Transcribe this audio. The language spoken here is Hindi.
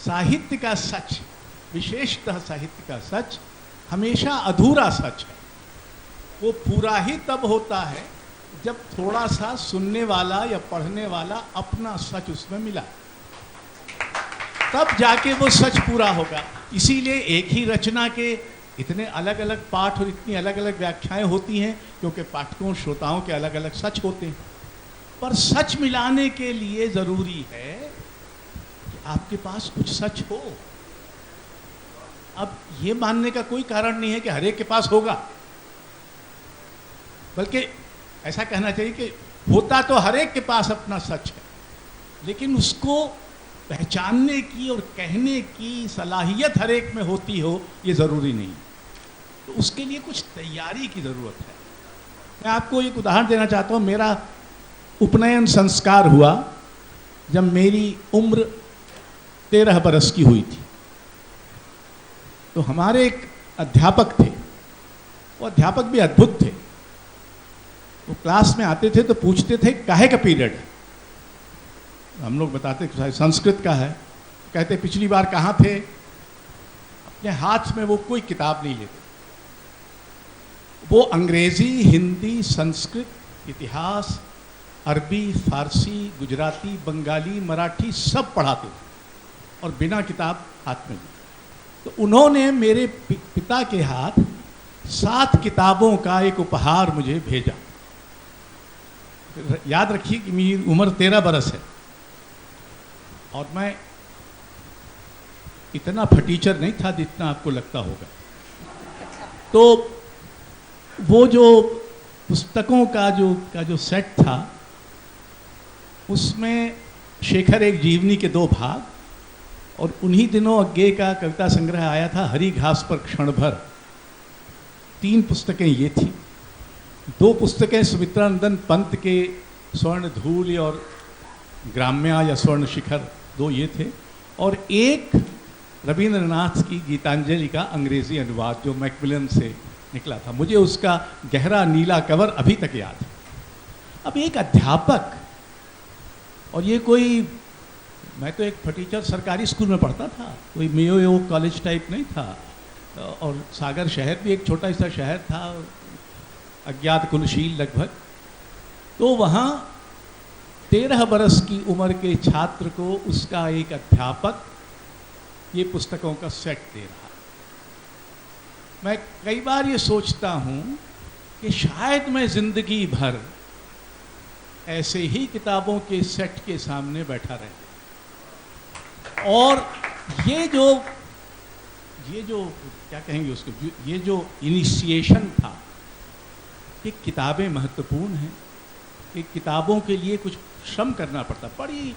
साहित्य का सच, विशेषतः साहित्य का सच हमेशा अधूरा सच है। वो पूरा ही तब होता है जब थोड़ा सा सुनने वाला या पढ़ने वाला अपना सच उसमें मिला, तब जाके वो सच पूरा होगा। इसीलिए एक ही रचना के इतने अलग अलग पाठ और इतनी अलग अलग व्याख्याएं होती हैं, क्योंकि पाठकों श्रोताओं के अलग अलग सच होते हैं। पर सच मिलाने के लिए ज़रूरी है कि आपके पास कुछ सच हो। अब ये मानने का कोई कारण नहीं है कि हर एक के पास होगा, बल्कि ऐसा कहना चाहिए कि होता तो हर एक के पास अपना सच है, लेकिन उसको पहचानने की और कहने की सलाहियत हर एक में होती हो, ये ज़रूरी नहीं। तो उसके लिए कुछ तैयारी की ज़रूरत है। मैं आपको एक उदाहरण देना चाहता हूँ। मेरा उपनयन संस्कार हुआ जब मेरी उम्र 13 बरस की हुई थी। तो हमारे एक अध्यापक थे, वो अध्यापक भी अद्भुत थे। वो क्लास में आते थे तो पूछते थे काहे का पीरियड है। हम लोग बताते शायद संस्कृत का है। कहते पिछली बार कहाँ थे। अपने हाथ में वो कोई किताब नहीं लेते, वो अंग्रेजी, हिंदी, संस्कृत, इतिहास, अरबी, फारसी, गुजराती, बंगाली, मराठी सब पढ़ाते थे और बिना किताब हाथ में लिए। तो उन्होंने मेरे पिता के हाथ 7 किताबों का एक उपहार मुझे भेजा। याद रखिए कि मेरी उम्र 13 बरस है और मैं इतना फटीचर नहीं था जितना आपको लगता होगा। तो वो जो पुस्तकों का जो सेट था, उसमें शेखर एक जीवनी के 2 भाग, और उन्हीं दिनों अज्ञे का कविता संग्रह आया था हरी घास पर क्षण भर। 3 पुस्तकें ये थी। 2 पुस्तकें सुमित्रानंदन पंत के स्वर्ण धूल और ग्राम्या या स्वर्ण शिखर, 2 ये थे, और एक रविंद्रनाथ की गीतांजलि का अंग्रेजी अनुवाद जो मैकमिलन से निकला था। मुझे उसका गहरा नीला कवर अभी तक याद है। अब एक अध्यापक, और ये कोई, मैं तो एक फटीचर सरकारी स्कूल में पढ़ता था, कोई मेयो कॉलेज टाइप नहीं था, और सागर शहर भी एक छोटा सा शहर था, अज्ञात कुलशील लगभग। तो वहाँ 13 बरस की उम्र के छात्र को उसका एक अध्यापक ये पुस्तकों का सेट दे रहा। मैं कई बार ये सोचता हूँ कि शायद मैं जिंदगी भर ऐसे ही किताबों के सेट के सामने बैठा रह, और ये जो क्या कहेंगे उसको, ये जो इनिशिएशन था कि किताबें महत्वपूर्ण हैं, कि किताबों के लिए कुछ श्रम करना पड़ता। बड़ी